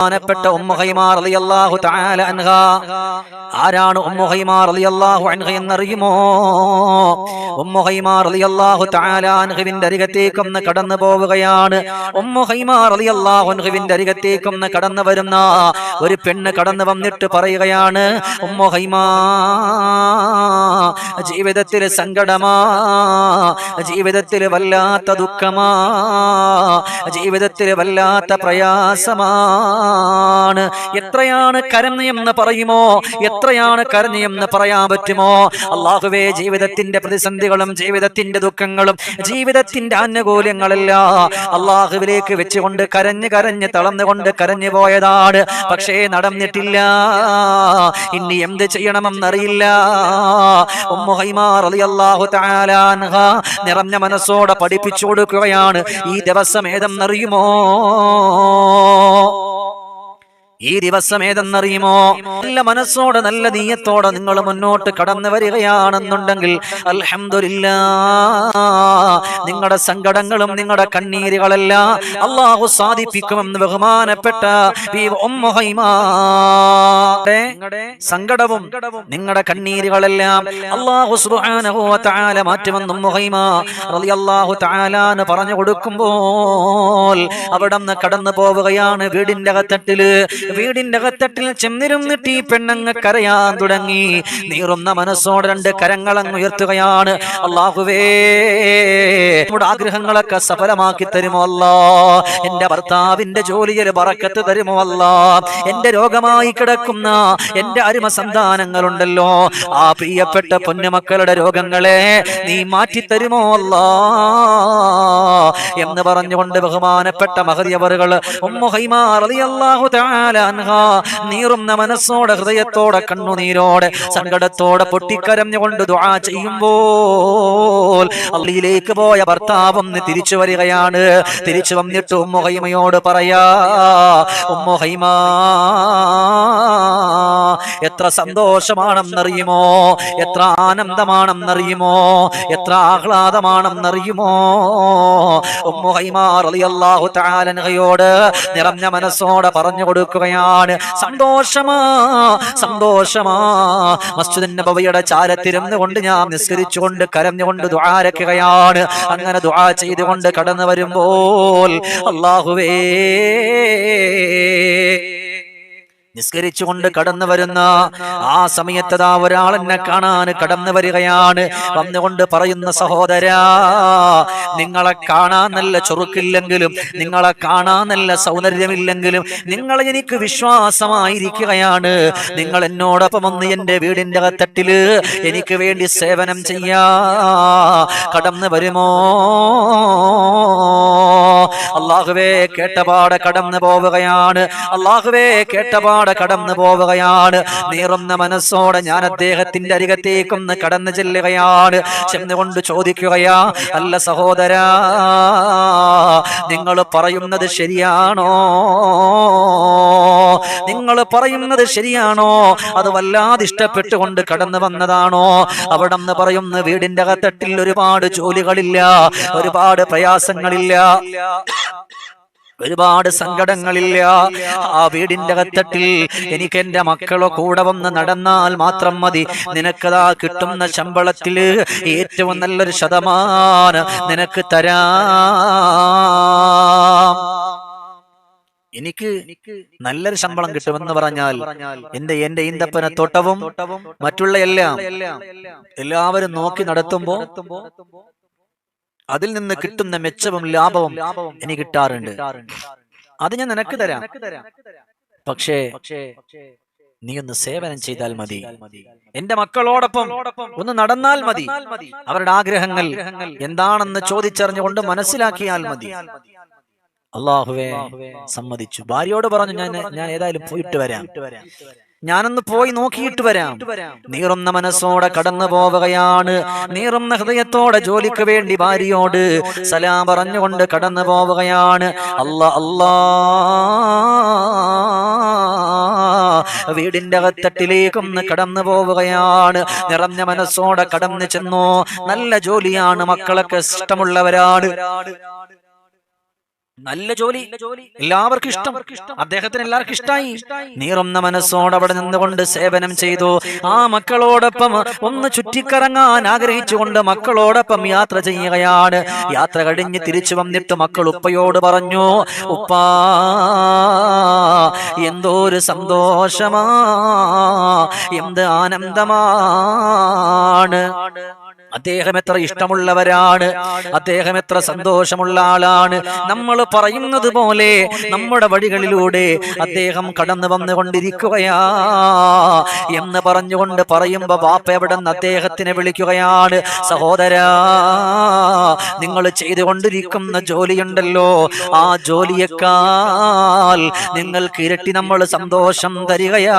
ബഹുമാനപ്പെട്ട ഉമ്മു ഹൈമാ റളിയല്ലാഹു തആല അൻഹ. ആരാണ് ഉമ്മു ഹൈമാ റളിയല്ലാഹു അൻഹ എന്നറിയുമോ? ഉമ്മു ഹൈമാ റളിയല്ലാഹു തആല അൻഹുവിന്റെ അരികത്തേക്കൊന്ന് കടന്നു പോവുകയാണ്. ഉമ്മു ഹൈമാ റളിയല്ലാഹു അൻഹുവിന്റെ അരികത്തേക്കൊന്ന് കടന്നു വരുന്ന ഒരു പെണ്ണ് കടന്നു വന്നിട്ട് പറയുകയാണ്, ഉമ്മു ഹൈമാ, ജീവിതത്തിൽ സങ്കടമാ, ജീവിതത്തിൽ വല്ലാത്ത ദുഃഖമാ, ജീവിതത്തിൽ വല്ലാത്ത പ്രയാസമാണ്. എത്രയാണ് കരഞ്ഞെന്ന് പറയുമോ? എത്രയാണ് കരഞ്ഞെന്ന് പറയാൻ പറ്റുമോ? അല്ലാഹുവേ, ജീവിതത്തിന്റെ പ്രതിസന്ധികളും ജീവിതത്തിന്റെ ദുഃഖങ്ങളും ജീവിതത്തിന്റെ ആനുകൂല്യങ്ങളെല്ലാം അല്ലാഹുവിലേക്ക് വെച്ചുകൊണ്ട് കരഞ്ഞ് കരഞ്ഞ് തളർന്നുകൊണ്ട് കരഞ്ഞു പോയതാണ്. പക്ഷേ നടന്നിട്ടില്ല. ഇനി എന്ത് ചെയ്യണമെന്നറിയില്ല. ഉമ്മു ഹൈമാ റളിയല്ലാഹു തആല അൻഹ നിറഞ്ഞ മനസ്സോടെ പഠിപ്പിച്ചു കൊടുക്കുകയാണ്. ഈ ദിവസം ഏതെന്നറിയുമോ? ഈ ദിവസം ഏതെന്നറിയുമോ? നല്ല മനസ്സോടെ നല്ല നീയത്തോടെ നിങ്ങൾ മുന്നോട്ട് കടന്നു വരികയാണെന്നുണ്ടെങ്കിൽ അൽഹംദുലില്ലാഹ്, നിങ്ങളുടെ സങ്കടങ്ങളും നിങ്ങളുടെ കണ്ണീരുകളെല്ലാം അല്ലാഹു സാധിപ്പിക്കുമെന്ന് ബഹുമാനപ്പെട്ട ഉമ്മു ഹൈമാ. സങ്കടവും നിങ്ങളുടെ കണ്ണീരുകളെല്ലാം അല്ലാഹു സുബ്ഹാനഹു വ തആല മാറ്റുമെന്ന് ഉമ്മു ഹൈമാ റളിയല്ലാഹു തആല പറഞ്ഞു കൊടുക്കുമ്പോൾ അവിടുന്ന് കടന്നു പോവുകയാണ് വീടിന്റെ അകത്തട്ടില്. വീടിന്റെ അകത്തട്ടിൽ ചെന്നിരുന്നിട്ട് ഈ പെണ്ണങ്ങ് കരയാൻ തുടങ്ങി. നീറുന്ന മനസ്സോടെ രണ്ട് കരങ്ങളങ്ങ് ഉയർത്തുകയാണ്. അല്ലാഹുവേ, നമ്മുടെ ആഗ്രഹങ്ങളൊക്കെ സഫലമാക്കി തരുമോ അല്ലാ? എന്റെ ഭർത്താവിന്റെ ജോലിയിൽ ബറക്കത്ത് തരുമോ അല്ലാ? എന്റെ രോഗമായി കിടക്കുന്ന എന്റെ അരുമ സന്താനങ്ങളുണ്ടല്ലോ, ആ പ്രിയപ്പെട്ട പൊന്നുമക്കളുടെ രോഗങ്ങളെ നീ മാറ്റിത്തരുമോ അല്ലാ എന്ന് പറഞ്ഞുകൊണ്ട് ബഹുമാനപ്പെട്ട മഹദിയവറുകൾ ഉമ്മു ഹൈമാ റളിയല്ലാഹു തആല അൻഹ നീറുന്ന മനസ്സോടെ ഹൃദയത്തോടെ കണ്ണുനീരോടെ സങ്കടത്തോടെ പൊട്ടിക്കരഞ്ഞുകൊണ്ട് ദുആ ചെയ്യുമ്പോൾ അള്ളയിലേക്ക് പോയ ഭർത്താവ് ഒന്ന് തിരിച്ചു വരികയാണ്. തിരിച്ചു വന്നിട്ട് ഉമ്മു ഹൈമയോട് പറയാ, ഉമ്മു ഹൈമാ, എത്ര സന്തോഷമാണെന്നറിയുമോ? എത്ര ആനന്ദമാണെന്നറിയുമോ? എത്ര ആഹ്ലാദമാണെന്നറിയുമോ? ഉമ്മു ഹൈമാ റളിയല്ലാഹു തആല അൻഹയോട് നിറഞ്ഞ മനസ്സോടെ പറഞ്ഞു കൊടുക്കുകയാണ്, സന്തോഷമാ, സന്തോഷമാ. മസ്ജിദുൻ നബവിയുടെ ചാരത്തിരുന്ന് കൊണ്ട് ഞാൻ നിസ്കരിച്ചുകൊണ്ട് കരഞ്ഞുകൊണ്ട് ദുആ രക്കുകയാണ്. അങ്ങനെ ദുആ ചെയ്തുകൊണ്ട് കടന്നു വരുമ്പോൾ അല്ലാഹുവേ, നിസ്കരിച്ചുകൊണ്ട് കടന്നു വരുന്ന ആ സമയത്തതാ ഒരാൾ എന്നെ കാണാൻ കടന്നു വരികയാണ്. വന്നുകൊണ്ട് പറയുന്ന, സഹോദരാ, നിങ്ങളെ കാണാൻ നല്ല ചുറുക്കില്ലെങ്കിലും നിങ്ങളെ കാണാൻ നല്ല സൗന്ദര്യമില്ലെങ്കിലും നിങ്ങളെ എനിക്ക് വിശ്വാസമായിരിക്കുകയാണ്. നിങ്ങൾ എന്നോടൊപ്പം ഒന്ന് എന്റെ വീടിന്റെ അകത്തട്ടില് എനിക്ക് വേണ്ടി സേവനം ചെയ്യാ കടന്നു വരുമോ? അല്ലാഹുവേ, കേട്ടപാടെ കടന്നു പോവുകയാണ്. അല്ലാഹുവേ, കേട്ടപാടെ കടന്നു പോവുകയാണ്. നീറുന്ന മനസ്സോടെ ഞാൻ അദ്ദേഹത്തിന്റെ അരികത്തേക്കൊന്ന് കടന്നു ചെല്ലുകയാണ്. ചെന്നുകൊണ്ട് ചോദിക്കുകയാ, അല്ല സഹോദരാ, നിങ്ങൾ പറയുന്നത് ശരിയാണോ? നിങ്ങൾ പറയുന്നത് ശരിയാണോ? അത് വല്ലാതെ ഇഷ്ടപ്പെട്ടുകൊണ്ട് കടന്നു വന്നതാണോ? അവിടെ നിന്ന് പറയുന്ന, വീടിന്റെ അകത്തട്ടിൽ ഒരുപാട് ജോലികളില്ല, ഒരുപാട് പ്രയാസങ്ങളില്ല, ഒരുപാട് സങ്കടങ്ങളില്ല. ആ വീടിന്റെ അകത്തട്ടിൽ എനിക്ക് എന്റെ മക്കളോ കൂടെ വന്ന് നടന്നാൽ മാത്രം മതി. നിനക്കതാ കിട്ടുന്ന ശമ്പളത്തില് ഏറ്റവും നല്ലൊരു ശതമാനം നിനക്ക് തരാം. എനിക്ക് നല്ലൊരു ശമ്പളം കിട്ടുമെന്ന് പറഞ്ഞാൽ എന്റെ ഈന്തപ്പന തോട്ടവും മറ്റുള്ള എല്ലാവരും നോക്കി നടത്തുമ്പോ അതിൽ നിന്ന് കിട്ടുന്ന മെച്ചവും ലാഭവും എനിക്ക് കിട്ടാറുണ്ട്. അത് ഞാൻ നിനക്ക് തരാം. പക്ഷേ നീ ഒന്ന് സേവനം ചെയ്താൽ മതി. എന്റെ മക്കളോടൊപ്പം ഒന്ന് നടന്നാൽ മതി. അവരുടെ ആഗ്രഹങ്ങൾ എന്താണെന്ന് ചോദിച്ചറിഞ്ഞുകൊണ്ട് മനസ്സിലാക്കിയാൽ മതി. അല്ലാഹുവേ സമ്മതിച്ചു. ഭാര്യയോട് പറഞ്ഞു, ഞാൻ ഏതായാലും പോയിട്ട് വരാം, ഞാനൊന്ന് പോയി നോക്കിയിട്ട് വരാം. നീറുന്ന മനസ്സോടെ കടന്നു പോവുകയാണ്. നീറുന്ന ഹൃദയത്തോടെ ജോലിക്ക് വേണ്ടി ഭാര്യയോട് സലാം പറഞ്ഞുകൊണ്ട് കടന്നു പോവുകയാണ്. അല്ലാ വീടിന്റെ അകത്തട്ടിലേക്കൊന്ന് കടന്നു പോവുകയാണ്. നിറഞ്ഞ മനസ്സോടെ കടന്നു ചെന്നു. നല്ല ജോലിയാണ്, മക്കളൊക്കെ ഇഷ്ടമുള്ളവരാണ്. നല്ല ജോലി, എല്ലാവർക്കും ഇഷ്ടം, അദ്ദേഹത്തിന് എല്ലാവർക്കും ഇഷ്ടമായി. നീറുന്ന മനസ്സോടെ അവിടെ നിന്നുകൊണ്ട് സേവനം ചെയ്തു. ആ മക്കളോടൊപ്പം ഒന്ന് ചുറ്റിക്കറങ്ങാൻ ആഗ്രഹിച്ചുകൊണ്ട് മക്കളോടൊപ്പം യാത്ര ചെയ്യുകയാണ്. യാത്ര കഴിഞ്ഞ് തിരിച്ചു വന്നിട്ട് മക്കൾ ഉപ്പയോട് പറഞ്ഞു, ഉപ്പാ എന്തോ ഒരു സന്തോഷമാ, എന്ത് ആനന്ദമാണ്, അദ്ദേഹം എത്ര ഇഷ്ടമുള്ളവരാണ്, അദ്ദേഹം എത്ര സന്തോഷമുള്ള ആളാണ്, നമ്മൾ പറയുന്നത് പോലെ നമ്മുടെ വഴികളിലൂടെ അദ്ദേഹം കടന്നു വന്നുകൊണ്ടിരിക്കുകയാ എന്ന് പറഞ്ഞുകൊണ്ട് പറയുമ്പോ ബാപ്പ എവിടെ നിന്ന് അദ്ദേഹത്തിനെ വിളിക്കുകയാണ്. സഹോദരാ, നിങ്ങൾ ചെയ്തുകൊണ്ടിരിക്കുന്ന ജോലിയുണ്ടല്ലോ, ആ ജോലിയേക്കാൾ നിങ്ങൾക്ക് ഇരട്ടി നമ്മൾ സന്തോഷം തരികയാണ്,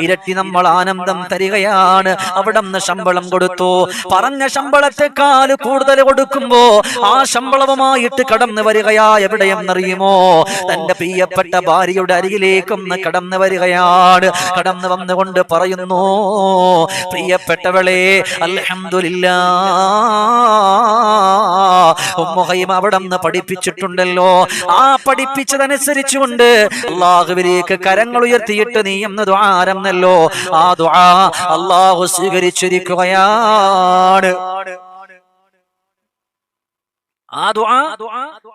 ഇരട്ടി നമ്മൾ ആനന്ദം തരികയാണ്. അവിടെ നിന്ന് ശമ്പളം കൊടുത്തു. പറഞ്ഞ ശമ്പളത്തെക്കാൾ കൂടുതൽ കൊടുക്കുമ്പോ ആ ശമ്പളവുമായിട്ട് കടന്നു വരികയാ എവിടെയെന്നറിയുമോ? തന്റെ പ്രിയപ്പെട്ട ഭാര്യയുടെ അരികിലേക്കൊന്ന് കടന്നു വരികയാണ്. കടന്നു വന്നുകൊണ്ട് പറയുന്നു, പ്രിയപ്പെട്ടവളെ, അൽഹംദുലില്ലാഹ്, ഉമ്മു ഹൈമ അവിടെ നിന്ന് പഠിപ്പിച്ചിട്ടുണ്ടല്ലോ, ആ പഠിപ്പിച്ചതനുസരിച്ചുകൊണ്ട് അല്ലാഹുവിലേക്ക് കരങ്ങൾ ഉയർത്തിയിട്ട് നീ എന്ന് ദുആ ആരംഭല്ലോ, ആ ദുആ അല്ലാഹു സ്വീകരിച്ചിരിക്കുകയാണ്. ആ ദുആ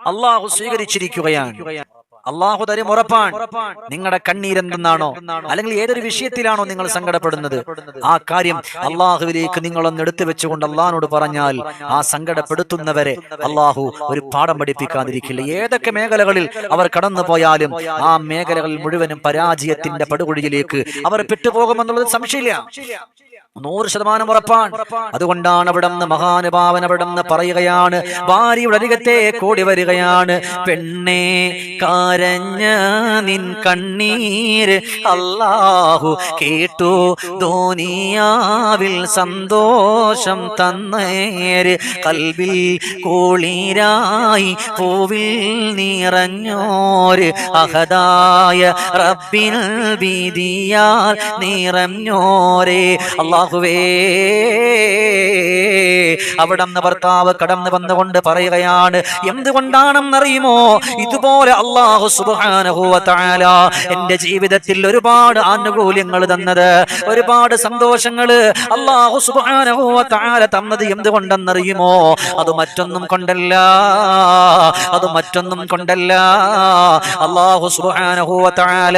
അല്ലാഹു സ്വീകരിച്ചിരിക്കുകയാണ്. അല്ലാഹു തരും ഉറപ്പാണ്. നിങ്ങളുടെ കണ്ണീരെന്തെന്നാണോ, അല്ലെങ്കിൽ ഏതൊരു വിഷയത്തിലാണോ നിങ്ങൾ സങ്കടപ്പെടുന്നത്, ആ കാര്യം അല്ലാഹുവിലേക്ക് നിങ്ങളൊന്ന് എടുത്തു വെച്ചുകൊണ്ട് അല്ലാഹുവോട് പറഞ്ഞാൽ ആ സങ്കടപ്പെടുത്തുന്നവരെ അല്ലാഹു ഒരു പാഠം പഠിപ്പിക്കാതിരിക്കില്ല. ഏതൊക്കെ മേഖലകളിൽ അവർ കടന്നു പോയാലും ആ മേഖലകളിൽ മുഴുവനും പരാജയത്തിന്റെ പടുകുഴിയിലേക്ക് അവർ പെട്ടുപോകുമെന്നുള്ളത് സംശയമില്ല, 100% ഉറപ്പാണ്. അതുകൊണ്ടാണ് അവിടെ നിന്ന് മഹാനുഭാവൻ അവിടെ നിന്ന് പറയുകയാണ്, ഭാര്യയുടെ അരികത്തെ കൂടി വരികയാണ്. പെണ്ണേ, കരഞ്ഞ നിൻ കണ്ണീര് അല്ലാഹു കേട്ടു, ദുനിയാവിൽ സന്തോഷം തന്നേര്, കൽബിൽ കുളിരായി പൂവിൽ നിറഞ്ഞോര്, അഹദായ റബ്ബിൽ വിധിയാൽ നിറഞ്ഞോരേ. അല്ലാഹു അവിടെ നിന്ന് ഭർത്താവ് കടന്നു വന്നുകൊണ്ട് പറയുകയാണ്, എന്തുകൊണ്ടാണെന്നറിയുമോ? ഇതുപോലെ അല്ലാഹു സുബ്ഹാനഹു വ തആല എന്റെ ജീവിതത്തിൽ ഒരുപാട് ആനുകൂല്യങ്ങൾ തന്നത്, ഒരുപാട് സന്തോഷങ്ങൾ അല്ലാഹു സുബ്ഹാനഹു വ തആല തന്നത് എന്തുകൊണ്ടെന്നറിയുമോ? അത് മറ്റൊന്നും കൊണ്ടല്ല, അത് മറ്റൊന്നും കൊണ്ടല്ല. അല്ലാഹു സുബ്ഹാനഹു വ തആല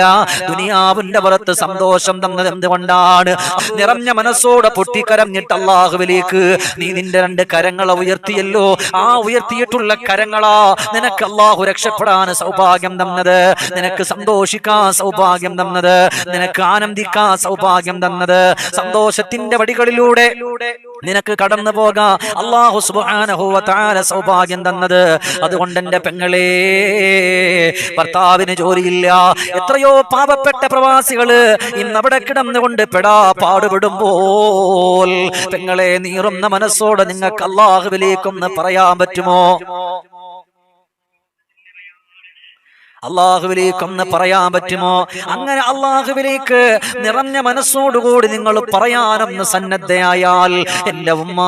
ദുനിയാവിന്റെ പുറത്ത് സന്തോഷം തന്നത് എന്തുകൊണ്ടാണ്? നിറഞ്ഞ മനസ്സോടെ പൊട്ടിക്കരഞ്ഞിട്ട് അല്ലാഹുവിലേക്ക് നീ നിന്റെ 2 കരങ്ങളെ ഉയർത്തിയല്ലോ, ആ ഉയർത്തിയിട്ടുള്ള കരങ്ങളാ നിനക്ക് അല്ലാഹു രക്ഷപ്പെടാൻ സൗഭാഗ്യം തന്നത്, നിനക്ക് സന്തോഷിക്കാൻ സൗഭാഗ്യം തന്നത്, നിനക്ക് ആനന്ദിക്കാൻ സൗഭാഗ്യം തന്നത്, സന്തോഷത്തിന്റെ വഴികളിലൂടെ നിനക്ക് കടന്നു പോകാൻ അല്ലാഹു സുബ്ഹാനഹു വ തആല സൗഭാഗ്യം തന്നത്. അതുകൊണ്ട് എന്റെ പെങ്ങളെ, ഭർത്താവിന് ജോലിയില്ല, എത്രയോ പാവപ്പെട്ട പ്രവാസികള് ഇന്ന് അവിടെ കിടന്നുകൊണ്ട് പെടാ പാടുപെടുമ്പോൾ, പെങ്ങളെ, നീറുന്ന മനസ്സോടെ നിങ്ങൾക്ക് അല്ലാഹുവിലേക്കൊന്ന് പറയാൻ പറ്റുമോ? അല്ലാഹുവിലേക്കൊന്ന് പറയാൻ പറ്റുമോ? അങ്ങനെ അല്ലാഹുവിലേക്ക് നിറഞ്ഞ മനസ്സോടുകൂടി നിങ്ങൾ പറയാനൊന്ന് സന്നദ്ധയായാൽ, എന്റെ ഉമ്മ,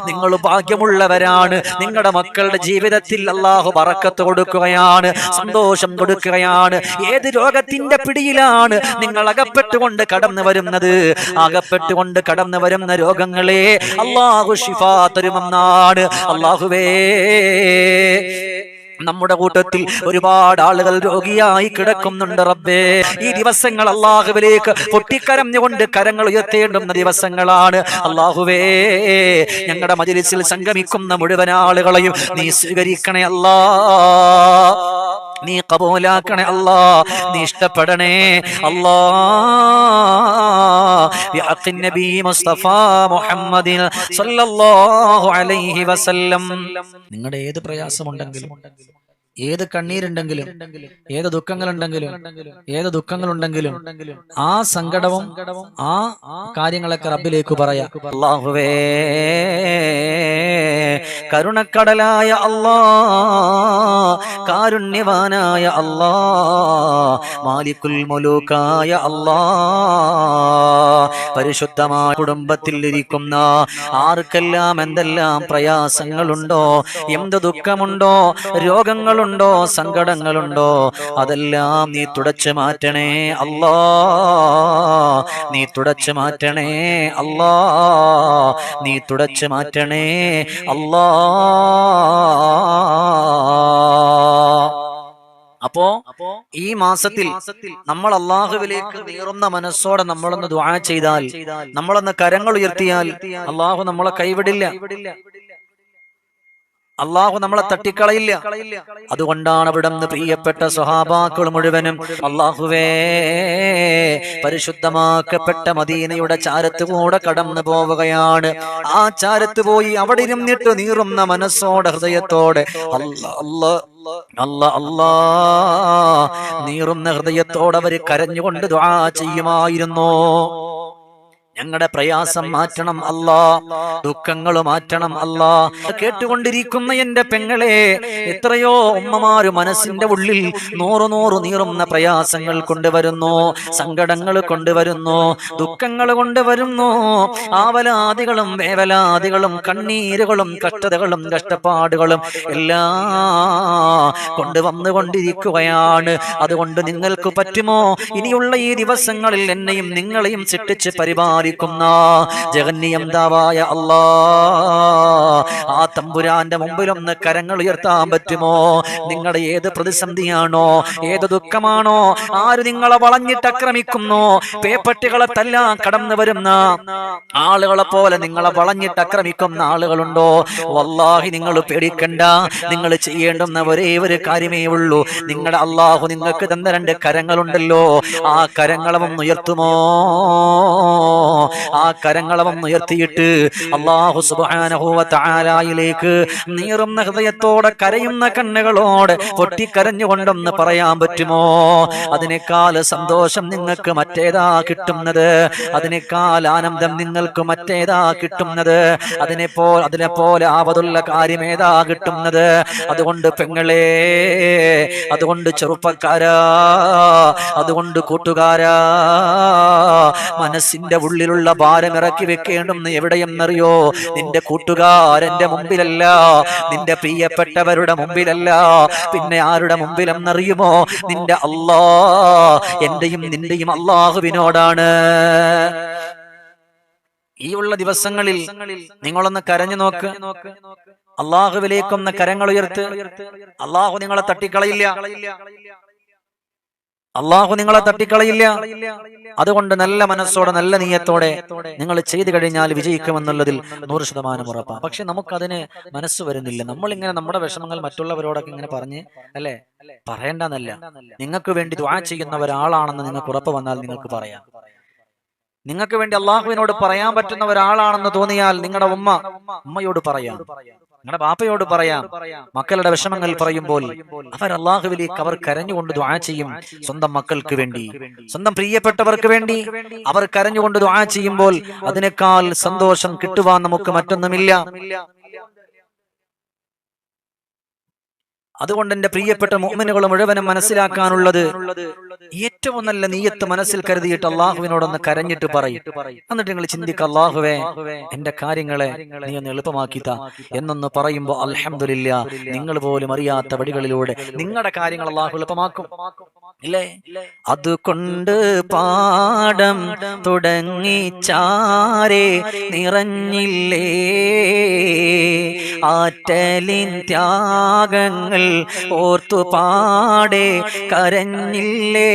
നിങ്ങൾ ഭാഗ്യമുള്ളവരാണ്. നിങ്ങളുടെ മക്കളുടെ ജീവിതത്തിൽ അല്ലാഹു ബറക്കത്ത് കൊടുക്കുകയാണ്, സന്തോഷം കൊടുക്കുകയാണ്. ഏത് രോഗത്തിന്റെ പിടിയിലാണ് നിങ്ങൾ അകപ്പെട്ടുകൊണ്ട് കടന്നു വരുന്നത്? അകപ്പെട്ടുകൊണ്ട് കടന്നു വരുന്ന രോഗങ്ങളെ അല്ലാഹു ശിഫാ തരുമെന്നാണ്. അല്ലാഹുവേ, നമ്മുടെ കൂട്ടത്തിൽ ഒരുപാട് ആളുകൾ രോഗിയായി കിടക്കുന്നുണ്ട് റബ്ബേ. ഈ ദിവസങ്ങൾ അല്ലാഹുവിലേക്ക് പൊട്ടിക്കരഞ്ഞുകൊണ്ട് കരങ്ങൾ ഉയർത്തേണ്ടുന്ന ദിവസങ്ങളാണ്. അല്ലാഹുവേ, ഞങ്ങളുടെ മജ്‌ലിസിൽ സംഗമിക്കുന്ന മുഴുവൻ ആളുകളെയും നീ സ്വീകരിക്കണേ അല്ലാ, നീ കബൂലാക്കണേ അല്ലാ, നീ ഇഷ്ടപ്പെടണേ അല്ലാ. ബിഹഖിൻ നബി മുസ്തഫ മുഹമ്മദിൻ സല്ലല്ലാഹു അലൈഹി വസല്ലം. നിങ്ങളുടെ ഏത് പ്രയാസമുണ്ടെങ്കിലും ഏത് കണ്ണീരുണ്ടെങ്കിലും ഏത് ദുഃഖങ്ങളുണ്ടെങ്കിലും ആ സങ്കടവും ആ കാര്യങ്ങളൊക്കെ റബ്ബിലേക്ക് പറയാം. അല്ലാഹുവേ, കരുണക്കടലായ അല്ലാ, കാരുണ്യവാനായ അല്ലാ, മാലിക്കുൽ മുലൂക്കായ അല്ലാ, പരിശുദ്ധമായ കുടുംബത്തിൽ ഇരിക്കുന്ന ആർക്കെല്ലാം എന്തെല്ലാം പ്രയാസങ്ങളുണ്ടോ, എന്ത് ദുഃഖമുണ്ടോ, രോഗങ്ങളുണ്ടോ, സങ്കടങ്ങളുണ്ടോ, അതെല്ലാം നീ തുടച്ചു മാറ്റണേ അല്ലാ, നീ തുടച്ചു മാറ്റണേ അല്ലാ, നീ തുടച്ചു മാറ്റണേ അല്ലാ. അപ്പോ ഈ മാസത്തിൽ നമ്മൾ അള്ളാഹുവിലേക്ക് നീറുന്ന മനസ്സോടെ നമ്മളൊന്ന് ദുആ ചെയ്താൽ, നമ്മളൊന്ന് കരങ്ങൾ ഉയർത്തിയാൽ അള്ളാഹു നമ്മളെ കൈവിടില്ല, അള്ളാഹു നമ്മളെ തട്ടിക്കളയില്ല. അതുകൊണ്ടാണ് അവിടുന്ന് പ്രിയപ്പെട്ട സ്വഹാബാക്കൾ മുഴുവനും അള്ളാഹുവേ, പരിശുദ്ധമാക്കപ്പെട്ട മദീനയുടെ ചാരത്തുകൂടെ കടന്നു പോവുകയാണ്. ആ ചാരത്ത് പോയി അവിടെ ഇരുന്നിട്ട് നീറുന്ന മനസ്സോടെ, ഹൃദയത്തോടെ അല്ലാ നീറുന്ന ഹൃദയത്തോടെ അവര് കരഞ്ഞുകൊണ്ട് ദുആ ചെയ്യുമായിരുന്നു. ഞങ്ങളുടെ പ്രയാസം മാറ്റണം അല്ലാ, ദുഃഖങ്ങൾ മാറ്റണം അല്ലാ. കേട്ടുകൊണ്ടിരിക്കുന്ന എന്റെ പെങ്ങളെ, എത്രയോ ഉമ്മമാര് മനസ്സിന്റെ ഉള്ളിൽ നൂറ് നീറുന്ന പ്രയാസങ്ങൾ കൊണ്ടുവരുന്നു, സങ്കടങ്ങൾ കൊണ്ടുവരുന്നു, ദുഃഖങ്ങൾ കൊണ്ടുവരുന്നു, ആവലാദികളും വേവലാദികളും കണ്ണീരുകളും കഷ്ടതകളും കഷ്ടപ്പാടുകളും എല്ലാം കൊണ്ടുവന്നുകൊണ്ടിരിക്കുകയാണ്. അതുകൊണ്ട് നിങ്ങൾക്ക് പറ്റുമോ ഇനിയുള്ള ഈ ദിവസങ്ങളിൽ എന്നെയും നിങ്ങളെയും ശിക്ഷിച്ച് പരിപാലിക്കുന്ന ജഗന്നിയന്താവായ അല്ലാ, ആ തമ്പുരാന്റെ മുമ്പിലൊന്ന് കരങ്ങൾ ഉയർത്താൻ പറ്റുമോ? നിങ്ങളുടെ ഏത് പ്രതിസന്ധിയാണോ, ഏത് ദുഃഖമാണോ, ആര് നിങ്ങളെ വളഞ്ഞിട്ട് ആക്രമിക്കുന്നു, പേപ്പട്ടികളെ തല്ലാൻ കടന്നു വരുന്ന ആളുകളെ പോലെ നിങ്ങളെ വളഞ്ഞിട്ട് ആക്രമിക്കുന്ന ആളുകളുണ്ടോ? വല്ലാഹി നിങ്ങൾ പേടിക്കണ്ട. നിങ്ങൾ ചെയ്യേണ്ടുന്ന ഒരേ ഒരു കാര്യമേ ഉള്ളൂ. നിങ്ങളുടെ അല്ലാഹു നിങ്ങൾക്ക് തന്ന 2 കരങ്ങളുണ്ടല്ലോ, ആ കരങ്ങളൊന്ന് ഉയർത്തുമോ? ആ കരങ്ങളൊന്ന് ഉയർത്തിയിട്ട് അല്ലാഹു സുബ്ഹാനഹു വ തആലയിലേക്ക് നീറുന്ന ഹൃദയത്തോടെ, കരയുന്ന കണ്ണുകളോടെ പൊട്ടിക്കരഞ്ഞുകൊണ്ടൊന്ന് പറയാൻ പറ്റുമോ? അതിനേക്കാൾ സന്തോഷം നിങ്ങൾക്ക് മറ്റേതാ കിട്ടുന്നത്? അതിനേക്കാൾ ആനന്ദം നിങ്ങൾക്ക് മറ്റേതാ കിട്ടുന്നത്? അതിനെപ്പോലെ ആവതുള്ള കാര്യം ഏതാ കിട്ടുന്നത്? അതുകൊണ്ട് പെങ്ങളെ, അതുകൊണ്ട് ചെറുപ്പക്കാരാ, അതുകൊണ്ട് കൂട്ടുകാരാ, മനസ്സിന്റെ ഉള്ളിലുള്ള ഭാരം ഇറക്കി വെക്കേണ്ടെന്ന് എവിടെയെന്നറിയോ? നിന്റെ കൂട്ടുകാരന്റെ മുമ്പിലല്ല, നിന്റെ പ്രിയപ്പെട്ടവരുടെ മുമ്പിലല്ല, പിന്നെ ആരുടെ മുമ്പിലെന്നറിയുമോ? നിന്റെ അല്ലാ, എന്റെയും നിന്റെയും അല്ലാഹുവിനോടാണ്. ഈ ഉള്ള ദിവസങ്ങളിൽ നിങ്ങളൊന്ന് കരഞ്ഞു നോക്ക്, അല്ലാഹുവിലേക്കൊന്ന് കരങ്ങൾ ഉയർത്ത്. അല്ലാഹു നിങ്ങളെ തട്ടിക്കളയില്ല, അല്ലാഹു നിങ്ങളെ തട്ടിക്കളയില്ല. അതുകൊണ്ട് നല്ല മനസ്സോടെ, നല്ല നീയത്തോടെ നിങ്ങൾ ചെയ്തു കഴിഞ്ഞാൽ വിജയിക്കുമെന്നുള്ളതിൽ 100% ഉറപ്പാണ്. പക്ഷെ നമുക്കതിന് മനസ്സ് വരുന്നില്ല. നമ്മളിങ്ങനെ നമ്മുടെ വിഷമങ്ങൾ മറ്റുള്ളവരോടൊക്കെ ഇങ്ങനെ പറഞ്ഞ്, അല്ലെ, പറയണ്ടെന്നല്ല, നിങ്ങൾക്ക് വേണ്ടി ദുആ ചെയ്യുന്ന ഒരാളാണെന്ന് നിങ്ങൾക്ക് ഉറപ്പ് വന്നാൽ നിങ്ങൾക്ക് പറയാം. നിങ്ങൾക്ക് വേണ്ടി അള്ളാഹുവിനോട് പറയാൻ പറ്റുന്ന ഒരാളാണെന്ന് തോന്നിയാൽ നിങ്ങളുടെ ഉമ്മയോട് പറയാം, നിങ്ങളുടെ ബാപ്പയോട് പറയാം. മക്കളുടെ വിഷമങ്ങൾ പറയുമ്പോൾ അവർ അള്ളാഹുവിലേക്ക് അവർ കരഞ്ഞുകൊണ്ട് ദുആ ചെയ്യും. സ്വന്തം മക്കൾക്ക് വേണ്ടി, സ്വന്തം പ്രിയപ്പെട്ടവർക്ക് വേണ്ടി അവർ കരഞ്ഞുകൊണ്ട് ദുആ ചെയ്യുമ്പോൾ അതിനേക്കാൾ സന്തോഷം കിട്ടുവാൻ നമുക്ക് മറ്റൊന്നുമില്ല. അതുകൊണ്ട് എന്റെ പ്രിയപ്പെട്ട മുഅ്മിനുകൾ മുഴുവനും മനസ്സിലാക്കാനുള്ളത്, ഏറ്റവും നല്ല നീയത്ത് മനസ്സിൽ കരുതിയിട്ട് അള്ളാഹുവിനോടൊന്ന് കരഞ്ഞിട്ട് പറയും. എന്നിട്ട് നിങ്ങൾ ചിന്തിക്കുക, അള്ളാഹുവേ, എന്റെ കാര്യങ്ങളെ നീ ഒന്ന് എളുപ്പമാക്കിത്താ എന്നൊന്ന് പറയുമ്പോൾ അൽഹംദുലില്ലാ, നിങ്ങൾ പോലും അറിയാത്ത വഴികളിലൂടെ നിങ്ങളുടെ കാര്യങ്ങൾ അള്ളാഹു എളുപ്പമാക്കും, ഇല്ലേ? അതുകൊണ്ട് പാഠം തുടങ്ങിച്ചാരെ നിറഞ്ഞില്ലേ, ആറ്റലിൻ ത്യാഗങ്ങൾ ഓർത്തുപാടെ കരഞ്ഞില്ലേ,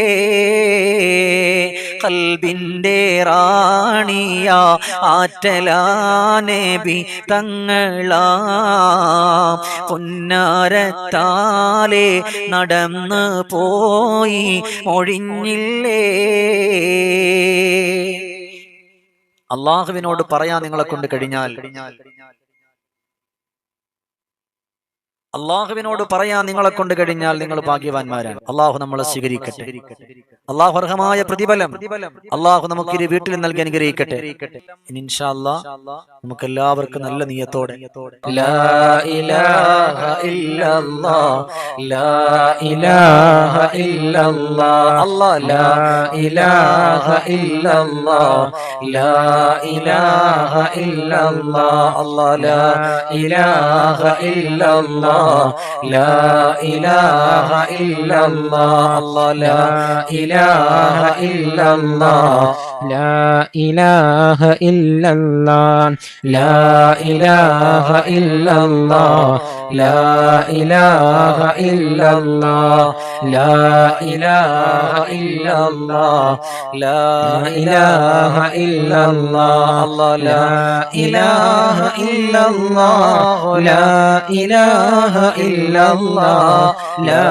ഖൽബിന്റെ റാണിയ ആറ്റലാനബി തങ്ങളാ പുന്നാരത്താലെ നടന്നു പോയി ഒഴിഞ്ഞില്ലേ. അള്ളാഹുവിനോട് പറയാൻ നിങ്ങളെ കൊണ്ട് കഴിഞ്ഞാൽ അള്ളാഹുവിനോട് പറയാൻ നിങ്ങളെ കൊണ്ട് കഴിഞ്ഞാൽ നിങ്ങൾ ഭാഗ്യവാന്മാരാണ്. അള്ളാഹു നമ്മളെ സ്വീകരിക്കട്ടെ. അള്ളാഹു അർഹമായ പ്രതിഫലം അള്ളാഹു നമുക്ക് ഇരു വീട്ടിൽ നൽകി അനുഗ്രഹിക്കട്ടെ. ഇനി ഇൻഷാ അല്ലാഹ് നമുക്ക് എല്ലാവർക്കും നല്ല നിയ്യത്തോടെ ലാ ഇലാഹ ഇല്ലല്ലാഹ് ലാ ഇലാഹ ഇല്ലല്ലാഹ് അല്ലാഹ് ലാ ഇലാഹ ഇല്ലല്ലാഹ് ലാ ഇലാഹ ഇല്ലല്ലാഹ് അല്ലാഹ് ലാ ഇലാഹ ഇല്ലല്ലാഹ് ലാ ഇലാഹ ഇല്ലല്ലാഹ് അല്ലാഹ് ലാ ഇലാഹ ഇല്ലല്ലാഹ് ലാ ഇലാഹ ഇല്ലല്ലാഹ് ലാ ഇലാഹ ഇല്ലല്ലാഹ് ലാ ഇലാഹ ഇല്ലല്ലാഹ് ലാ ഇലാഹ ഇല്ലല്ലാഹ് ലാ ഇലാഹ ഇല്ലല്ലാഹ് അല്ലാഹ് ലാ ഇലാഹ ഇല്ലല്ലാഹ് ലാ ഇലാഹ ഇല്ലല്ലാഹ് ലാ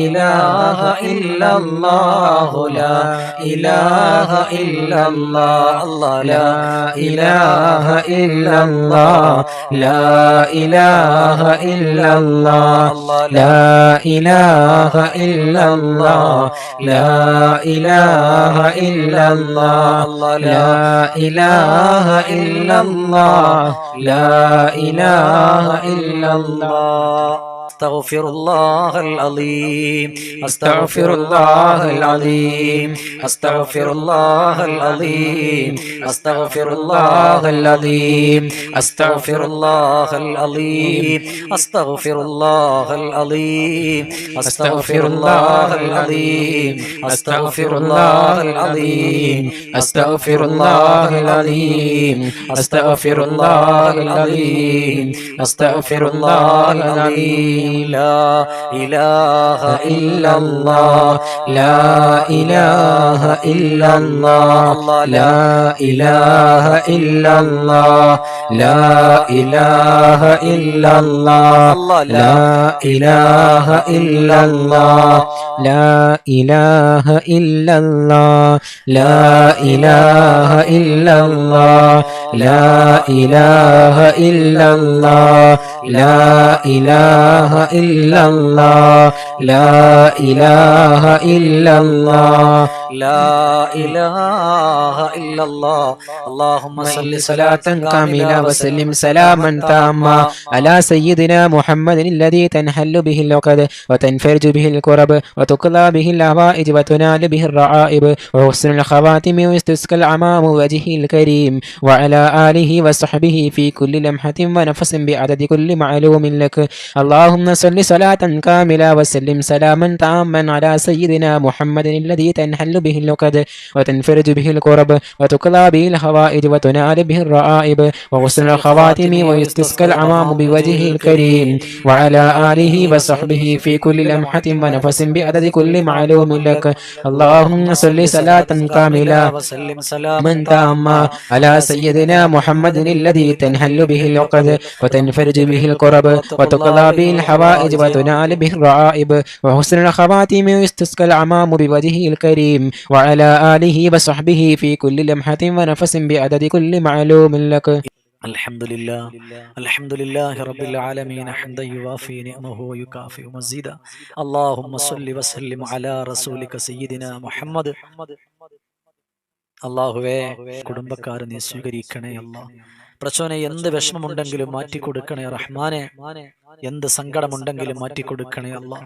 ഇലാഹ ഇല്ലല്ലാഹ് ലാ ഇലാഹ ഇല്ലല്ലാഹ് അല്ലാഹ് ലാ ഇലാഹ ഇല്ലല്ലാഹ് ലാ ഇലാഹ ഇല്ലല്ലാഹ് ലാ ഇലാഹ ഇല്ലല്ലാഹ് ലാ ഇലാഹ ഇല്ലല്ലാഹ് ലാ ഇലാഹ ഇല്ലല്ലാഹ് ലാ ഇലാഹ ഇല്ലല്ലാഹ് أستغفر الله العظيم أستغفر الله العظيم أستغفر الله العظيم أستغفر الله العظيم أستغفر الله العظيم أستغفر الله العظيم أستغفر الله العظيم أستغفر الله العظيم أستغفر الله العظيم أستغفر الله العظيم أستغفر الله العظيم لا إله إلا الله لا إله إلا الله لا إله إلا الله لا إله إلا الله لا إله إلا الله لا إله إلا الله لا إله إلا الله لا إله إلا الله لا إله إلا الله لا إله إلا الله لا إله إلا الله اللهم صل صلاة كاملة وسلم سلاما تاما على سيدنا محمد الذي تنحل به العقد وتنفرج به الكرب وتقضى به الهوائج وتنال به الرعائب وحسن الخواتم ويستسقى العمام وجهه الكريم وعلى آله وصحبه في كل لمحة ونفس بعدد كل معلوم لك اللهم صل صلاة كاملة وسلم سلاما تاما على سيدنا محمد الذي تنحل به العقد وتنفرج به الكرب وتقضى به الحوائج وتنال به الرائب وغسل الخواتم ويستسقى العمام بوجهه الكريم وعلى آله وصحبه في كل لمحة ونفس بعدد كل معلوم لك اللهم صل صلاة كاملة وسلم سلاما من تاما على سيدنا محمد الذي تنحل به العقد وتنفرج به الكرب وتقضى به الحوائج وتنال به الرعائب وحسن الخواتم ويستسقى العمام بوجهه الكريم وعلى آله وصحبه في كل لمحة ونفس بعدد كل معلوم لك الحمد لله رب العالمين حمدا يوافي نعمه ويكافئ مزيدا اللهم صل وسلم على رسولك سيدنا محمد അള്ളാഹുവേ കുടുംബക്കാരെ നീ സ്വീകരിക്കണേ അല്ലാ. പടച്ചോനെ എന്ത് വിഷമമുണ്ടെങ്കിലും മാറ്റിക്കൊടുക്കണേ റഹ്മാനെ. എന്ത് സങ്കടമുണ്ടെങ്കിലും മാറ്റിക്കൊടുക്കണേ അല്ലാ.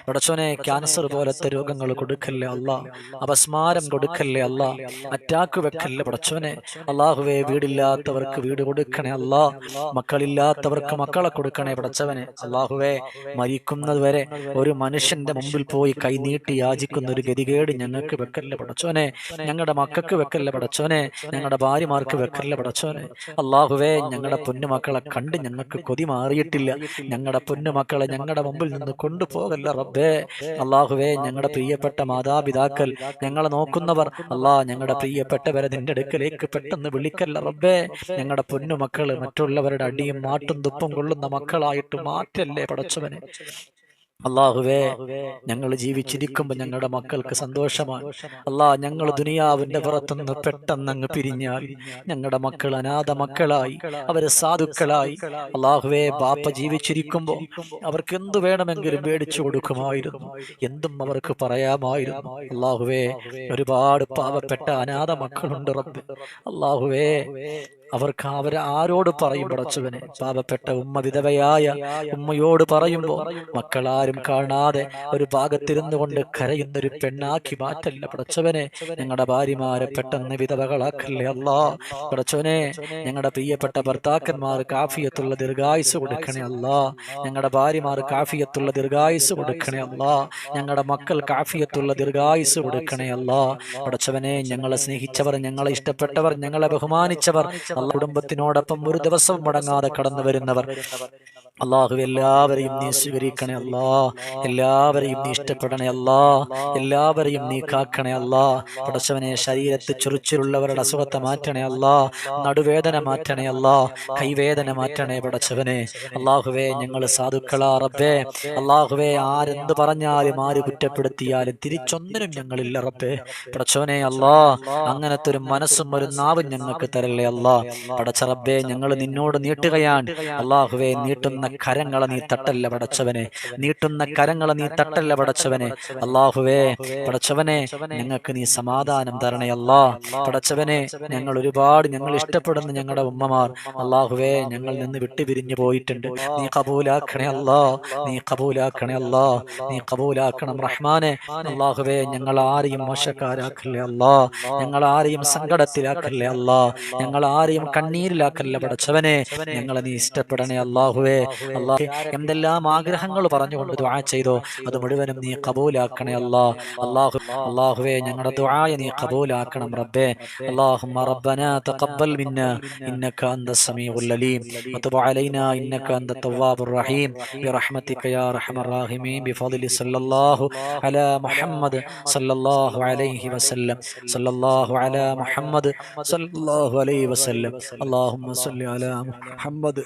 പടച്ചോനെ ക്യാൻസർ പോലത്തെ രോഗങ്ങൾ കൊടുക്കല്ലേ അല്ലാ. അപസ്മാരം കൊടുക്കല്ലേ അല്ലാ. അറ്റാക്ക് വെക്കല്ലേ പടച്ചോനെ. അള്ളാഹുവേ വീടില്ലാത്തവർക്ക് വീട് കൊടുക്കണേ അല്ലാ. മക്കളില്ലാത്തവർക്ക് മക്കളെ കൊടുക്കണേ പടച്ചവനെ. അള്ളാഹുവേ മരിക്കുന്നത് വരെ ഒരു മനുഷ്യന്റെ മുമ്പിൽ പോയി കൈനീട്ടി യാചിക്കുന്ന ഒരു ഗതികേട് ഞങ്ങൾക്ക് വെക്കല്ലേ പടച്ചോനെ. ഞങ്ങളുടെ മക്കൾക്ക് വെക്കല്ലേ പടച്ചോനെ. ഞങ്ങളുടെ ഭാര്യമാർക്ക് വെക്കല്ലേ പടച്ചോനെ. അള്ളാഹുവേ ഞങ്ങളുടെ പൊന്നുമക്കളെ കണ്ട് ഞങ്ങൾക്ക് കൊതി മാറിയിട്ടില്ല. ഞങ്ങളുടെ പൊന്നുമക്കളെ ഞങ്ങളുടെ മുമ്പിൽ നിന്ന് കൊണ്ടുപോകല്ല റബ്ബേ. അള്ളാഹുവേ ഞങ്ങളുടെ പ്രിയപ്പെട്ട മാതാപിതാക്കൾ, ഞങ്ങളെ നോക്കുന്നവർ, ഞങ്ങളുടെ പ്രിയപ്പെട്ടവരെ നിന്റെ അടുക്കലേക്ക് പെട്ടെന്ന് വിളിക്കല്ല റബ്ബേ. ഞങ്ങളുടെ പൊന്നുമക്കള് മറ്റുള്ളവരുടെ അടിയും മാട്ടും തുപ്പും കൊള്ളുന്ന മക്കളായിട്ട് മാറ്റല്ലേ പടച്ചവനെ. അള്ളാഹുവേ, ഞങ്ങൾ ജീവിച്ചിരിക്കുമ്പോൾ ഞങ്ങളുടെ മക്കൾക്ക് സന്തോഷമാണ്. ഞങ്ങൾ ദുനിയാവിന്റെ പുറത്തുനിന്ന് പെട്ടെന്ന് അങ്ങ് പിരിഞ്ഞാൽ ഞങ്ങളുടെ മക്കൾ അനാഥ മക്കളായി, അവര് സാധുക്കളായി. അള്ളാഹുവേ, ബാപ്പ ജീവിച്ചിരിക്കുമ്പോൾ അവർക്ക് എന്തു വേണമെങ്കിലും മേടിച്ചു കൊടുക്കുമായിരുന്നു, എന്തും അവർക്ക് പറയാമായിരുന്നു. അള്ളാഹുവേ, ഒരുപാട് പാവപ്പെട്ട അനാഥ മക്കളുണ്ട് റബ്ബേ. അള്ളാഹുവേ, ആരോട് പറയും പടച്ചവനെ? പാവപ്പെട്ട ഉമ്മ, വിധവയായ ഉമ്മയോട് പറയുമ്പോ മക്കളാരും കാണാതെ ഒരു ഭാഗത്തിരുന്നു കൊണ്ട് കരയുന്നൊരു പെണ്ണാക്കി മാറ്റല്ല പടച്ചവനെ. ഞങ്ങളുടെ ഭാര്യമാരെ പെട്ടെന്ന് വിധവകളാക്കല്ലേ അല്ലാ. പടച്ചവനെ, ഞങ്ങളുടെ പ്രിയപ്പെട്ട ഭർത്താക്കന്മാർക്ക് ആഫിയത്തുള്ള ദീർഘായുസ് കൊടുക്കണേ അല്ലാ. ഞങ്ങളുടെ ഭാര്യമാർക്ക് ആഫിയത്തുള്ള ദീർഘായുസ് കൊടുക്കണേ അല്ലാ. ഞങ്ങളുടെ മക്കൾക്ക് ആഫിയത്തുള്ള ദീർഘായുസ് കൊടുക്കണേ അല്ലാ. പടച്ചവനെ, ഞങ്ങളെ സ്നേഹിച്ചവർ, ഞങ്ങളെ ഇഷ്ടപ്പെട്ടവർ, ഞങ്ങളെ ബഹുമാനിച്ചവർ, കുടുംബത്തിനോടൊപ്പം ഒരു ദിവസം മുടങ്ങാതെ കടന്നു വരുന്നവർ, അള്ളാഹു എല്ലാവരെയും നീ സ്വീകരിക്കണേ അല്ലാ. എല്ലാവരെയും നീ ഇഷ്ടപ്പെടണേ അല്ലാ. എല്ലാവരെയും നീ കാക്കണേ അല്ലാ. പടച്ചവനെ, ശരീരത്ത് ചൊറിച്ചിലുള്ളവരുടെ അസുഖത്തെ മാറ്റണേ അല്ലാ. നടുവേദന മാറ്റണേ അല്ലാ. കൈവേദന മാറ്റണേ പടച്ചവനെ. അള്ളാഹുവേ, ഞങ്ങൾ സാധുക്കളാ റബ്ബേ. അള്ളാഹുവേ, ആരെന്ത് പറഞ്ഞാലും ആര് കുറ്റപ്പെടുത്തിയാലും തിരിച്ചൊന്നിനും ഞങ്ങളില്ല റബ്ബേ. പടച്ചവനെ അല്ലാ, അങ്ങനത്തെ ഒരു മനസ്സും ഒരു നാവും ഞങ്ങൾക്ക് തരല്ലേ അല്ലാ. പടച്ച റബ്ബേ, ഞങ്ങൾ നിന്നോട് നീട്ടുകയാണ്. അള്ളാഹുവേ, നീട്ടുന്ന കരങ്ങളെ നീ തട്ടല്ല പടച്ചവനെ. നീട്ടുന്ന കരങ്ങളെ നീ തട്ടല്ല പടച്ചവനെ. അള്ളാഹുവേ, പടച്ചവനെ, ഞങ്ങൾക്ക് നീ സമാധാനം തരണേ അല്ലാ. പടച്ചവനെ, ഞങ്ങൾ ഇഷ്ടപ്പെടുന്ന ഞങ്ങളുടെ ഉമ്മമാർ അള്ളാഹുവേ ഞങ്ങൾ നിന്ന് വിട്ടുപിരിഞ്ഞു പോയിട്ടുണ്ട്. നീ കബൂലാക്കണേ അല്ലാ. നീ കബൂലാക്കണേ അല്ലാ. നീ കബൂലാക്കണം റഹ്മാനെ. അള്ളാഹുവേ, ഞങ്ങൾ ആരെയും മോശക്കാരാക്കല്ലേ അല്ലാ. ഞങ്ങൾ ആരെയും സങ്കടത്തിലാക്കല്ലേ അല്ലാ. ഞങ്ങൾ ആരെയും കണ്ണീരിലാക്കല്ല പടച്ചവനെ. ഞങ്ങളെ നീ ഇഷ്ടപ്പെടണേ അല്ലാഹുവേ. എന്തെല്ലാം ആഗ്രഹങ്ങൾ പറഞ്ഞുകൊണ്ട് ദുആ ചെയ്തോ അത് മുഴുവനും നീ കബൂലാക്കണേ അല്ലാ. അല്ലാഹുവേ, ഞങ്ങളുടെ ദുആയെ നീ കബൂലാക്കണം റബ്ബേ. اللهم ربنا تقبل منا إنك أنت السميع العليم وتب علينا إنك أنت التواب الرحيم برحمتك يا أرحم الراحمين بفضل صلى الله على محمد صلى الله عليه وسلم. صلى الله على محمد صلى الله عليه وسلم. اللهم صل على محمد.